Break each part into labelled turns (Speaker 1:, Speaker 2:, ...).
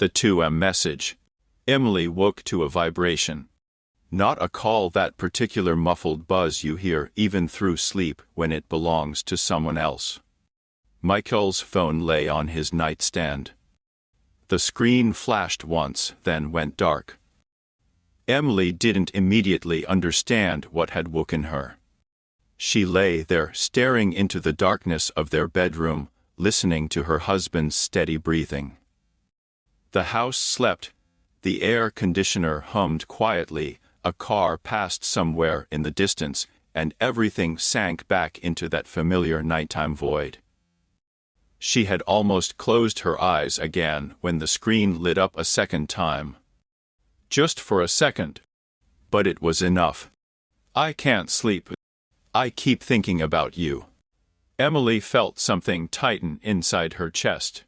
Speaker 1: The 2 a.m. message. Emily woke to a vibration. Not a call, that particular muffled buzz you hear even through sleep when it belongs to someone else. Michael's phone lay on his nightstand. The screen flashed once, then went dark. Emily didn't immediately understand what had woken her. She lay there staring into the darkness of their bedroom, listening to her husband's steady breathing. The house slept. The air conditioner hummed quietly, a car passed somewhere in the distance, and everything sank back into that familiar nighttime void. She had almost closed her eyes again when the screen lit up a second time. Just for a second. But it was enough. I can't sleep. I keep thinking about you. Emily felt something tighten inside her chest.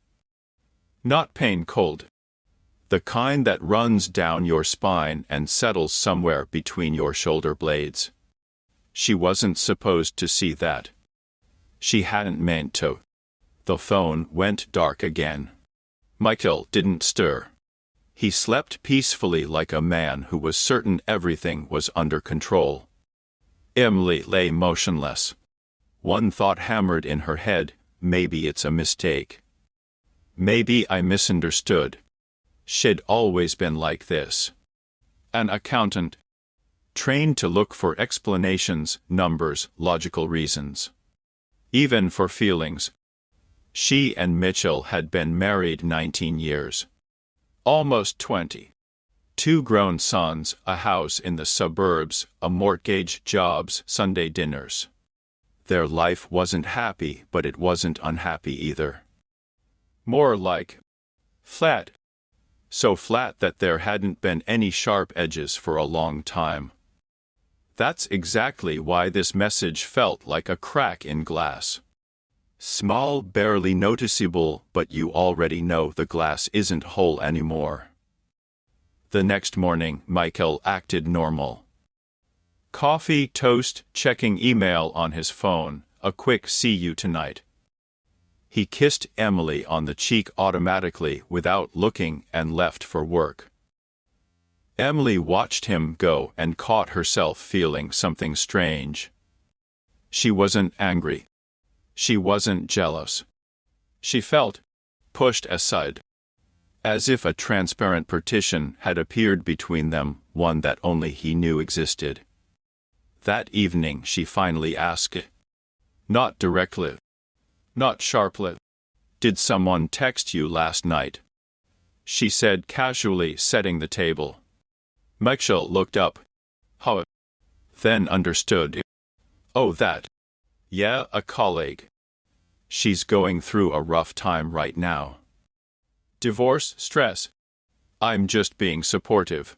Speaker 1: Not pain, cold. The kind that runs down your spine and settles somewhere between your shoulder blades. She wasn't supposed to see that. She hadn't meant to. The phone went dark again. Michael didn't stir. He slept peacefully like a man who was certain everything was under control. Emily lay motionless. One thought hammered in her head: maybe it's a mistake. Maybe I misunderstood. She'd always been like this. An accountant. Trained to look for explanations, numbers, logical reasons. Even for feelings. She and Mitchell had been married 19 years. Almost 20. 2 grown sons, a house in the suburbs, a mortgage, jobs, Sunday dinners. Their life wasn't happy, but it wasn't unhappy either. More like flat. So flat that there hadn't been any sharp edges for a long time. That's exactly why this message felt like a crack in glass. Small, barely noticeable, but you already know the glass isn't whole anymore. The next morning, Michael acted normal. Coffee, toast, checking email on his phone, a quick "see you tonight." He kissed Emily on the cheek automatically without looking and left for work. Emily watched him go and caught herself feeling something strange. She wasn't angry. She wasn't jealous. She felt pushed aside. As if a transparent partition had appeared between them, one that only he knew existed. That evening she finally asked it. Not directly. Not sharply. "Did someone text you last night?" She said casually, setting the table. Michael looked up. How? Then understood. Oh, that. Yeah, a colleague. She's going through a rough time right now. Divorce, stress. I'm just being supportive.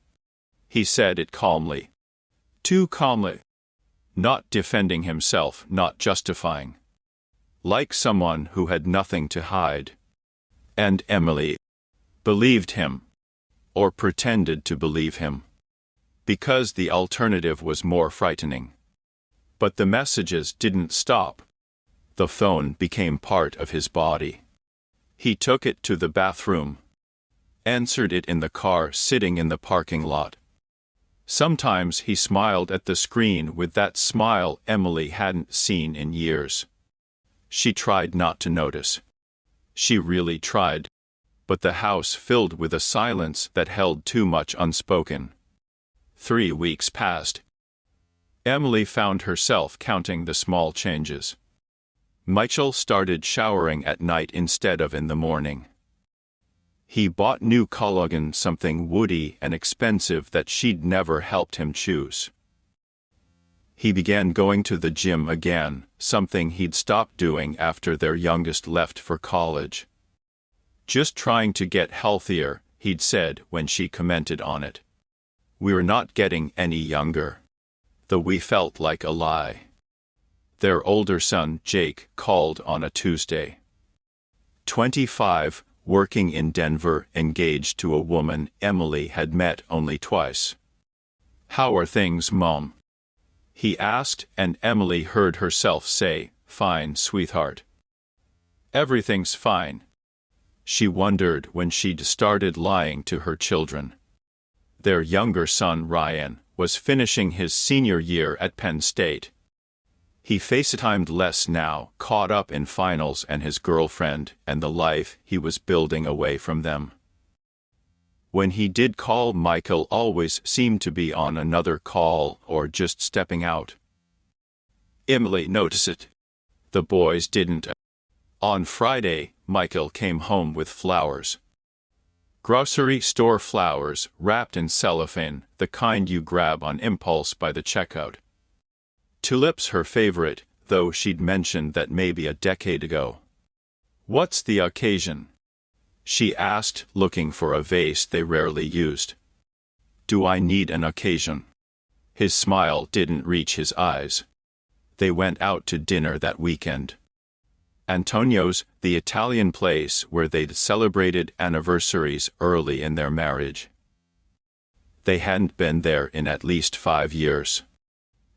Speaker 1: He said it calmly. Too calmly. Not defending himself, not justifying. Like someone who had nothing to hide. And Emily believed him. Or pretended to believe him. Because the alternative was more frightening. But the messages didn't stop. The phone became part of his body. He took it to the bathroom. Answered it in the car sitting in the parking lot. Sometimes he smiled at the screen with that smile Emily hadn't seen in years. She tried not to notice. She really tried. But the house filled with a silence that held too much unspoken. 3 weeks passed. Emily found herself counting the small changes. Michael started showering at night instead of in the morning. He bought new collagen, something woody and expensive that she'd never helped him choose. He began going to the gym again, something he'd stopped doing after their youngest left for college. Just trying to get healthier, he'd said when she commented on it. We're not getting any younger. Though we felt like a lie. Their older son, Jake, called on a Tuesday. 25, working in Denver, engaged to a woman Emily had met only twice. How are things, Mom? He asked, and Emily heard herself say, Fine, sweetheart. Everything's fine. She wondered when she'd started lying to her children. Their younger son, Ryan, was finishing his senior year at Penn State. He FaceTimed less now, caught up in finals and his girlfriend and the life he was building away from them. When he did call, Michael always seemed to be on another call or just stepping out. Emily noticed it. The boys didn't. On Friday, Michael came home with flowers. Grocery store flowers, wrapped in cellophane, the kind you grab on impulse by the checkout. Tulips her favorite, though she'd mentioned that maybe a decade ago. "What's the occasion?" she asked, looking for a vase they rarely used. "Do I need an occasion?" His smile didn't reach his eyes. They went out to dinner that weekend. Antonio's, the Italian place where they'd celebrated anniversaries early in their marriage. They hadn't been there in at least 5 years.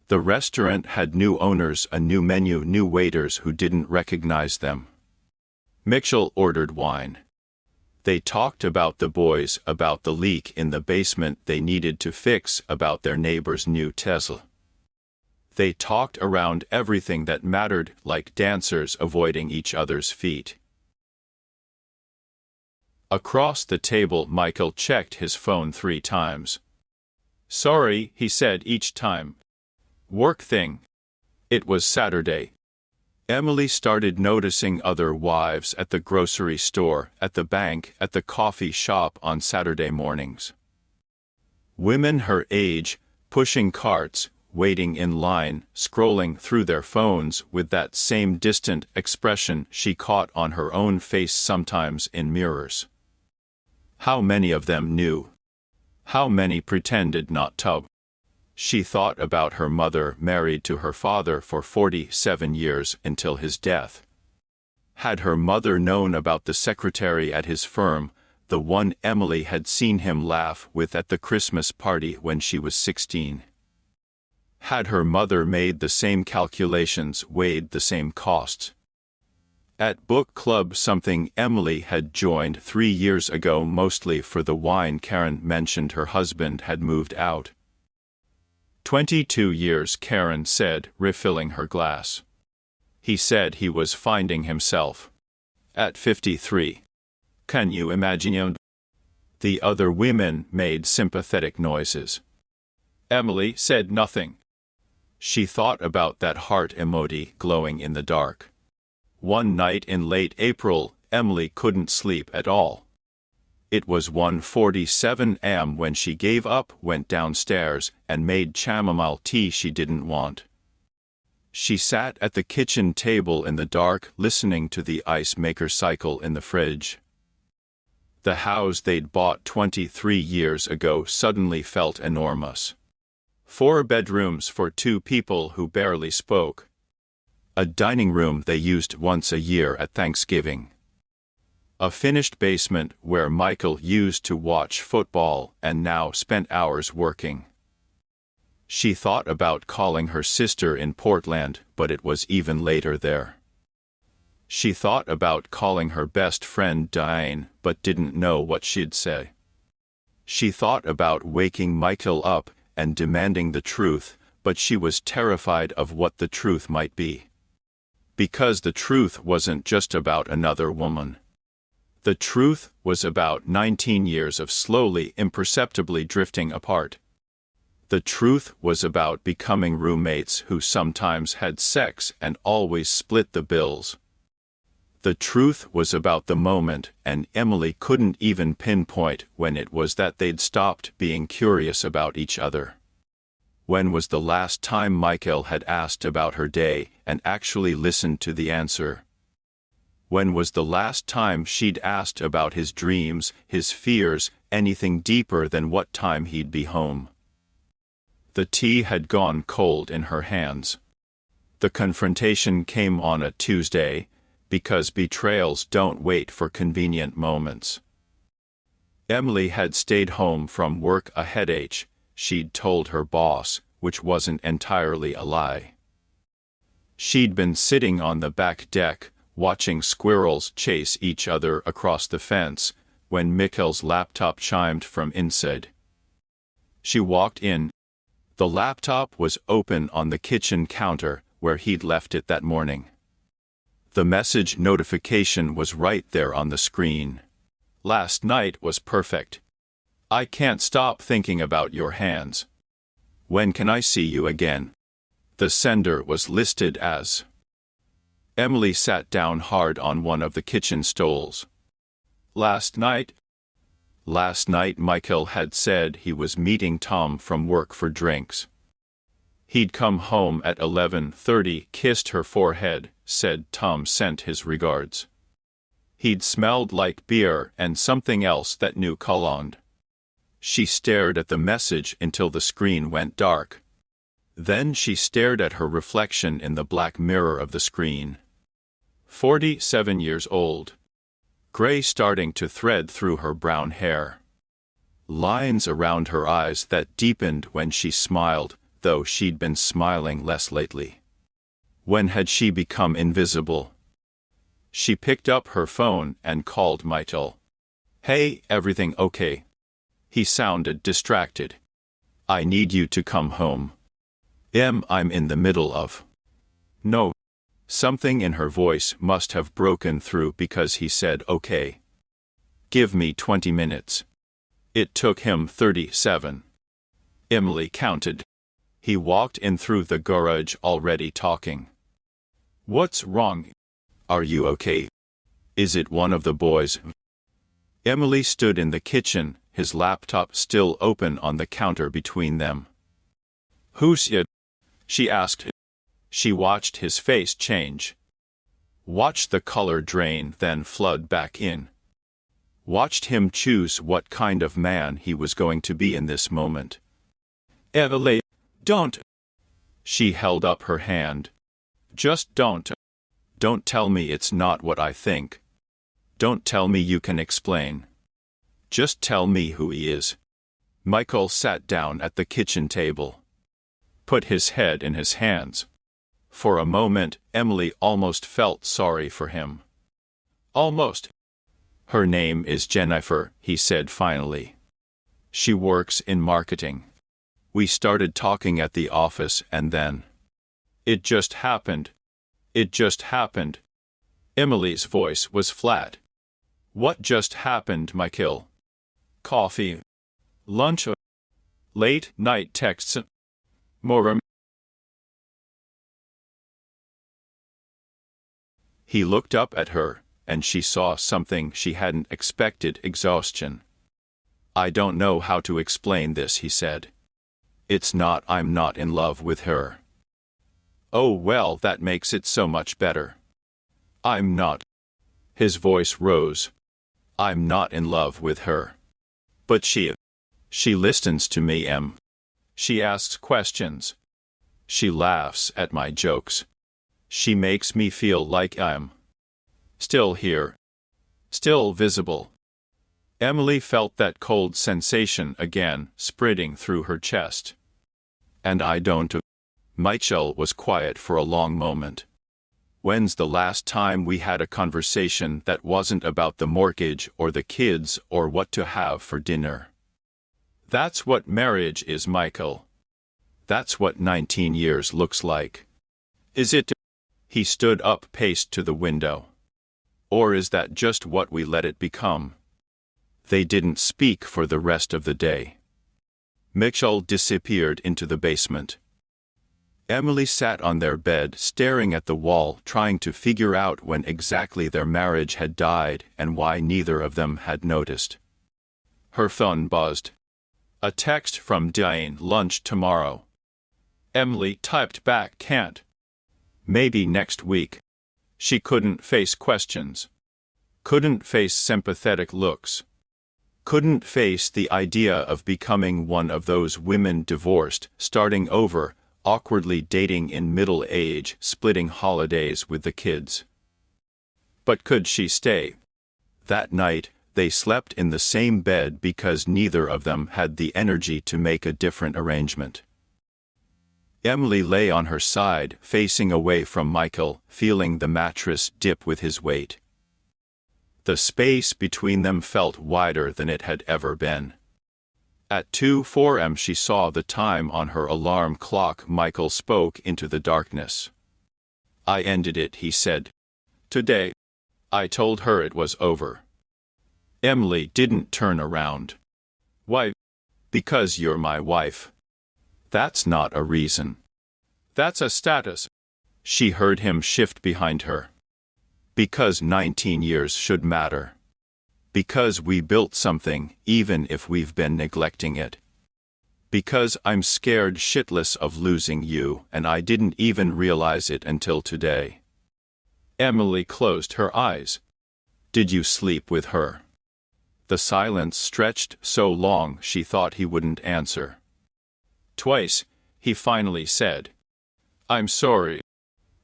Speaker 1: The restaurant had new owners, a new menu, new waiters who didn't recognize them. Mitchell ordered wine. They talked about the boys, about the leak in the basement they needed to fix, about their neighbor's new Tesla. They talked around everything that mattered, like dancers avoiding each other's feet. Across the table, Michael checked his phone 3 times. "Sorry," he said each time. "Work thing." It was Saturday. Emily started noticing other wives at the grocery store, at the bank, at the coffee shop on Saturday mornings. Women her age, pushing carts, waiting in line, scrolling through their phones with that same distant expression she caught on her own face sometimes in mirrors. How many of them knew? How many pretended not to? She thought about her mother, married to her father for 47 years until his death. Had her mother known about the secretary at his firm, the one Emily had seen him laugh with at the Christmas party when she was 16? Had her mother made the same calculations, weighed the same costs? At book club, something Emily had joined 3 years ago mostly for the wine, Karen mentioned her husband had moved out. 22 years, Karen said, refilling her glass. He said he was finding himself. At 53. Can you imagine? The other women made sympathetic noises. Emily said nothing. She thought about that heart emoji glowing in the dark. One night in late April, Emily couldn't sleep at all. It was 1:47 a.m. when she gave up, went downstairs, and made chamomile tea she didn't want. She sat at the kitchen table in the dark, listening to the ice maker cycle in the fridge. The house they'd bought 23 years ago suddenly felt enormous. 4 bedrooms for 2 people who barely spoke. A dining room they used once a year at Thanksgiving. A finished basement where Michael used to watch football and now spent hours working. She thought about calling her sister in Portland, but it was even later there. She thought about calling her best friend Diane, but didn't know what she'd say. She thought about waking Michael up and demanding the truth, but she was terrified of what the truth might be. Because the truth wasn't just about another woman. The truth was about 19 years of slowly, imperceptibly drifting apart. The truth was about becoming roommates who sometimes had sex and always split the bills. The truth was about the moment, and Emily couldn't even pinpoint when it was that they'd stopped being curious about each other. When was the last time Michael had asked about her day and actually listened to the answer? When was the last time she'd asked about his dreams, his fears, anything deeper than what time he'd be home? The tea had gone cold in her hands. The confrontation came on a Tuesday, because betrayals don't wait for convenient moments. Emily had stayed home from work, a headache, she'd told her boss, which wasn't entirely a lie. She'd been sitting on the back deck, watching squirrels chase each other across the fence, when Mikkel's laptop chimed from inside. She walked in. The laptop was open on the kitchen counter where he'd left it that morning. The message notification was right there on the screen. Last night was perfect. I can't stop thinking about your hands. When can I see you again? The sender was listed as. Emily sat down hard on one of the kitchen stools. Last night Michael had said he was meeting Tom from work for drinks. He'd come home at 11:30, kissed her forehead, said Tom sent his regards. He'd smelled like beer and something else that knew cologne. She stared at the message until the screen went dark. Then she stared at her reflection in the black mirror of the screen. 47 years old. Gray starting to thread through her brown hair. Lines around her eyes that deepened when she smiled, though she'd been smiling less lately. When had she become invisible? She picked up her phone and called Michael. Hey, everything okay? He sounded distracted. I need you to come home. I'm in the middle of. No. Something in her voice must have broken through because he said okay. Give me 20 minutes. It took him 37. Emily counted. He walked in through the garage already talking. What's wrong? Are you okay? Is it one of the boys? Emily stood in the kitchen, his laptop still open on the counter between them. Who's it? She asked. She watched his face change. Watched the color drain, then flood back in. Watched him choose what kind of man he was going to be in this moment. Emily, don't. She held up her hand. Just don't. Don't tell me it's not what I think. Don't tell me you can explain. Just tell me who he is. Michael sat down at the kitchen table. Put his head in his hands. For a moment, Emily almost felt sorry for him. Almost. Her name is Jennifer, he said finally. She works in marketing. We started talking at the office and then. It just happened. It just happened. Emily's voice was flat. What just happened, Michael? Coffee? Lunch? Late night texts? More? He looked up at her, and she saw something she hadn't expected: exhaustion. I don't know how to explain this, he said. It's not I'm not in love with her. Oh well, that makes it so much better. I'm not. His voice rose. I'm not in love with her. But she listens to me, Em. She asks questions. She laughs at my jokes. She makes me feel like I'm still here. Still visible. Emily felt that cold sensation again, spreading through her chest. And I don't. Michael was quiet for a long moment. When's the last time we had a conversation that wasn't about the mortgage or the kids or what to have for dinner? That's what marriage is, Michael. That's what 19 years looks like. Is it? He stood up, paced to the window. Or is that just what we let it become? They didn't speak for the rest of the day. Mitchell disappeared into the basement. Emily sat on their bed, staring at the wall, trying to figure out when exactly their marriage had died and why neither of them had noticed. Her phone buzzed. A text from Diane: lunch tomorrow. Emily typed back, can't. Maybe next week. She couldn't face questions. Couldn't face sympathetic looks. Couldn't face the idea of becoming one of those women divorced, starting over, awkwardly dating in middle age, splitting holidays with the kids. But could she stay? That night, they slept in the same bed because neither of them had the energy to make a different arrangement. Emily lay on her side, facing away from Michael, feeling the mattress dip with his weight. The space between them felt wider than it had ever been. At 2:04 am she saw the time on her alarm clock. Michael spoke into the darkness. "I ended it," he said. "Today." I told her it was over. Emily didn't turn around. "Why?" "Because you're my wife." "That's not a reason." "That's a status." She heard him shift behind her. "Because 19 years should matter. Because we built something, even if we've been neglecting it. Because I'm scared shitless of losing you, and I didn't even realize it until today." Emily closed her eyes. "Did you sleep with her?" The silence stretched so long she thought he wouldn't answer. "Twice," he finally said. "I'm sorry."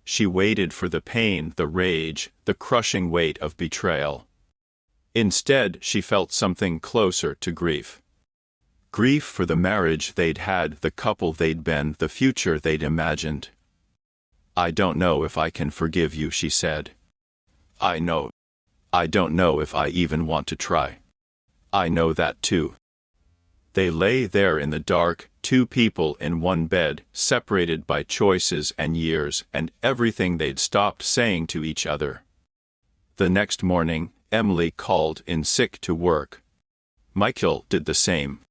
Speaker 1: She waited for the pain, the rage, the crushing weight of betrayal. Instead, she felt something closer to grief. Grief for the marriage they'd had, the couple they'd been, the future they'd imagined. "I don't know if I can forgive you," she said. "I know. I don't know if I even want to try." "I know that too." They lay there in the dark, two people in one bed, separated by choices and years and everything they'd stopped saying to each other. The next morning, Emily called in sick to work. Michael did the same.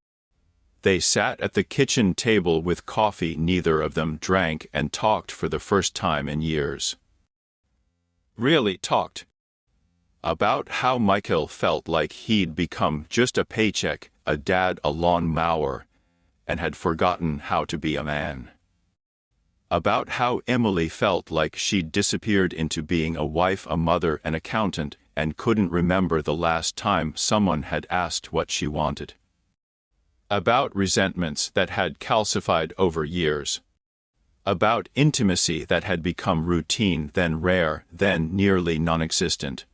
Speaker 1: They sat at the kitchen table with coffee neither of them drank and talked for the first time in years. Really talked. About how Michael felt like he'd become just a paycheck, a dad, a lawn-mower, and had forgotten how to be a man. About how Emily felt like she'd disappeared into being a wife, a mother, an accountant, and couldn't remember the last time someone had asked what she wanted. About resentments that had calcified over years. About intimacy that had become routine, then rare, then nearly non-existent.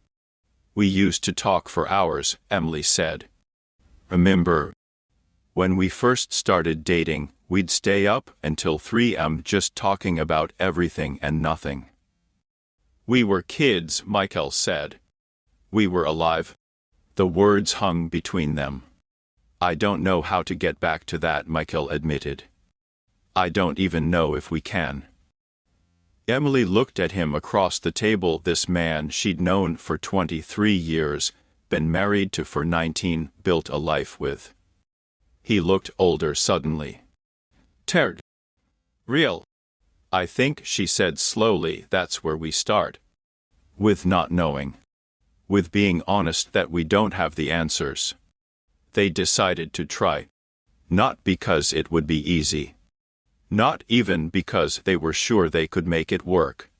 Speaker 1: "We used to talk for hours," Emily said. "Remember? When we first started dating, we'd stay up until 3 a.m. just talking about everything and nothing." "We were kids," Michael said. "We were alive." The words hung between them. "I don't know how to get back to that," Michael admitted. "I don't even know if we can." Emily looked at him across the table, this man she'd known for 23 years, been married to for 19, built a life with. He looked older suddenly. "Tired. Real. I think," she said slowly, "that's where we start. With not knowing. With being honest that we don't have the answers." They decided to try. Not because it would be easy. Not even because they were sure they could make it work.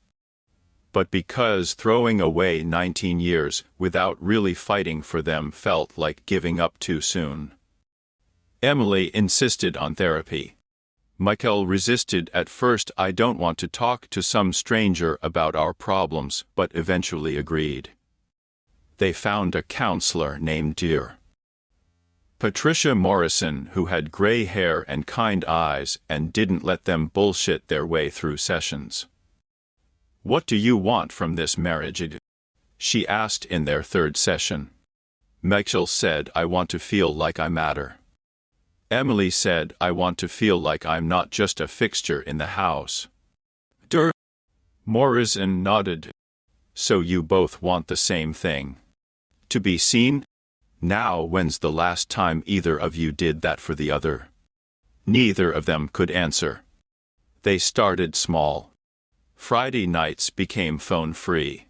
Speaker 1: But because throwing away 19 years without really fighting for them felt like giving up too soon. Emily insisted on therapy. Michael resisted at first. "I don't want to talk to some stranger about our problems," but eventually agreed. They found a counselor named Dear Patricia Morrison, who had gray hair and kind eyes and didn't let them bullshit their way through sessions. "What do you want from this marriage?" she asked in their third session. Michael said, "I want to feel like I matter." Emily said, "I want to feel like I'm not just a fixture in the house." Morrison nodded. "So you both want the same thing. To be seen? Now, when's the last time either of you did that for the other?" Neither of them could answer. They started small. Friday nights became phone-free.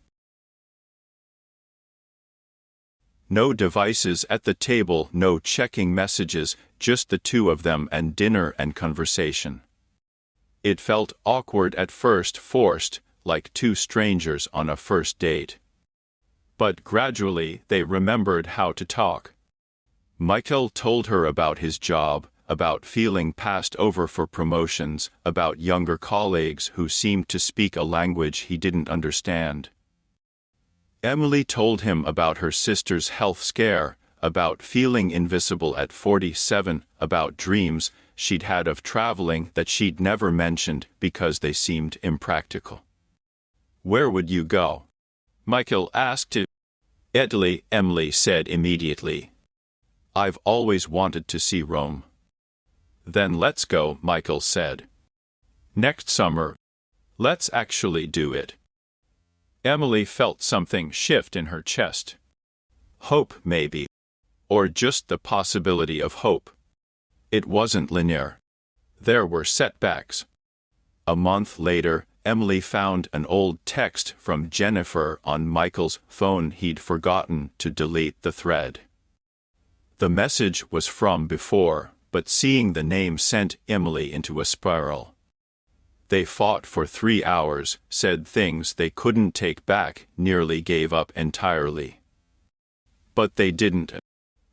Speaker 1: No devices at the table, no checking messages, just the two of them and dinner and conversation. It felt awkward at first, forced, like two strangers on a first date. But gradually they remembered how to talk. Michael told her about his job, about feeling passed over for promotions, about younger colleagues who seemed to speak a language he didn't understand. Emily told him about her sister's health scare, about feeling invisible at 47, about dreams she'd had of traveling that she'd never mentioned because they seemed impractical. "Where would you go?" Michael asked. "Italy," Emily said immediately. "I've always wanted to see Rome." "Then let's go," Michael said. "Next summer. Let's actually do it." Emily felt something shift in her chest. Hope, maybe. Or just the possibility of hope. It wasn't linear. There were setbacks. A month later, Emily found an old text from Jennifer on Michael's phone. He'd forgotten to delete the thread. The message was from before, but seeing the name sent Emily into a spiral. They fought for 3 hours, said things they couldn't take back, nearly gave up entirely. But they didn't.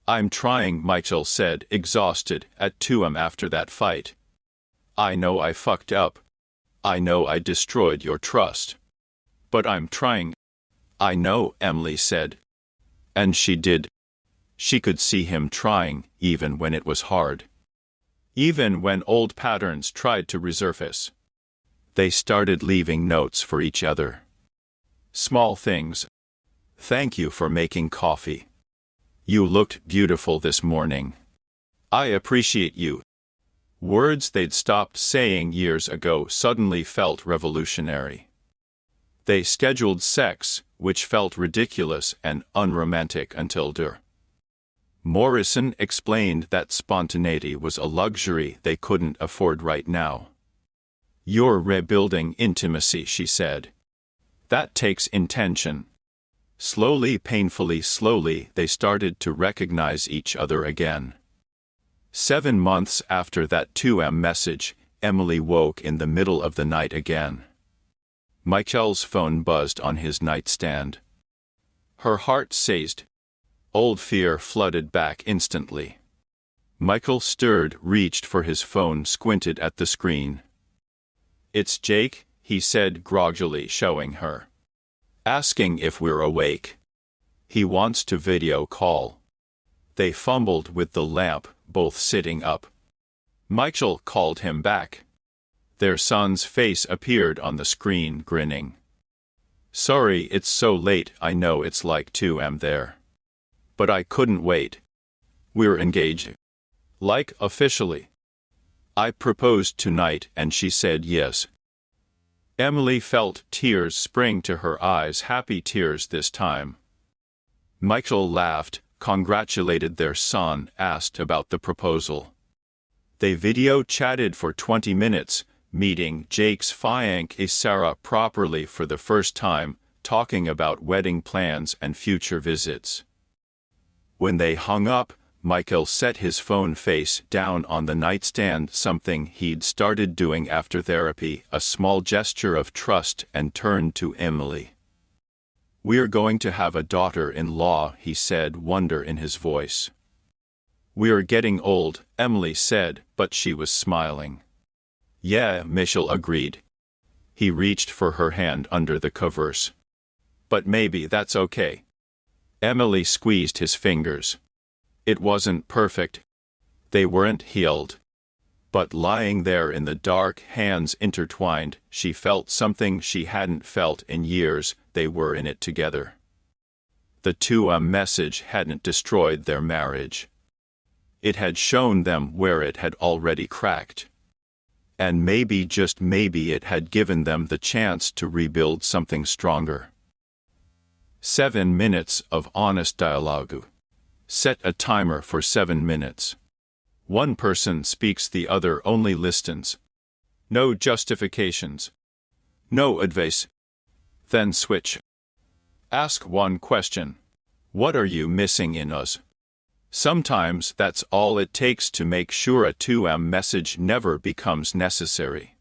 Speaker 1: "I'm trying," Michael said, exhausted, at 2 a.m. after that fight. "I know I fucked up. I know I destroyed your trust. But I'm trying." "I know," Emily said. And she did. She could see him trying, even when it was hard. Even when old patterns tried to resurface. They started leaving notes for each other. Small things. "Thank you for making coffee. You looked beautiful this morning. I appreciate you." Words they'd stopped saying years ago suddenly felt revolutionary. They scheduled sex, which felt ridiculous and unromantic until Morrison explained that spontaneity was a luxury they couldn't afford right now. "You're rebuilding intimacy," she said. "That takes intention." Slowly, painfully slowly, they started to recognize each other again. 7 months after that 2 a.m. message, Emily woke in the middle of the night again. Michael's phone buzzed on his nightstand. Her heart seized. Old fear flooded back instantly. Michael stirred, reached for his phone, squinted at the screen. "It's Jake," he said groggily, showing her. "Asking if we're awake. He wants to video call." They fumbled with the lamp, both sitting up. Michael called him back. Their son's face appeared on the screen, grinning. "Sorry it's so late, I know it's like 2 a.m. there. But I couldn't wait. We're engaged." "Like, officially?" "I proposed tonight and she said yes." Emily felt tears spring to her eyes, happy tears this time. Michael laughed, congratulated their son, asked about the proposal. They video chatted for 20 minutes, meeting Jake's fiancée Sarah properly for the first time, talking about wedding plans and future visits. When they hung up, Michael set his phone face down on the nightstand, something he'd started doing after therapy, a small gesture of trust, and turned to Emily. "We're going to have a daughter-in-law," he said, wonder in his voice. "We're getting old," Emily said, but she was smiling. "Yeah," Michael agreed. He reached for her hand under the covers. "But maybe that's okay." Emily squeezed his fingers. It wasn't perfect. They weren't healed. But lying there in the dark, hands intertwined, she felt something she hadn't felt in years. They were in it together. The 2 a.m. message hadn't destroyed their marriage. It had shown them where it had already cracked. And maybe, just maybe, it had given them the chance to rebuild something stronger. 7 minutes of honest dialogue. Set a timer for 7 minutes. One person speaks, the other only listens. No justifications. No advice. Then switch. Ask one question. What are you missing in us? Sometimes that's all it takes to make sure a 2 a.m. message never becomes necessary.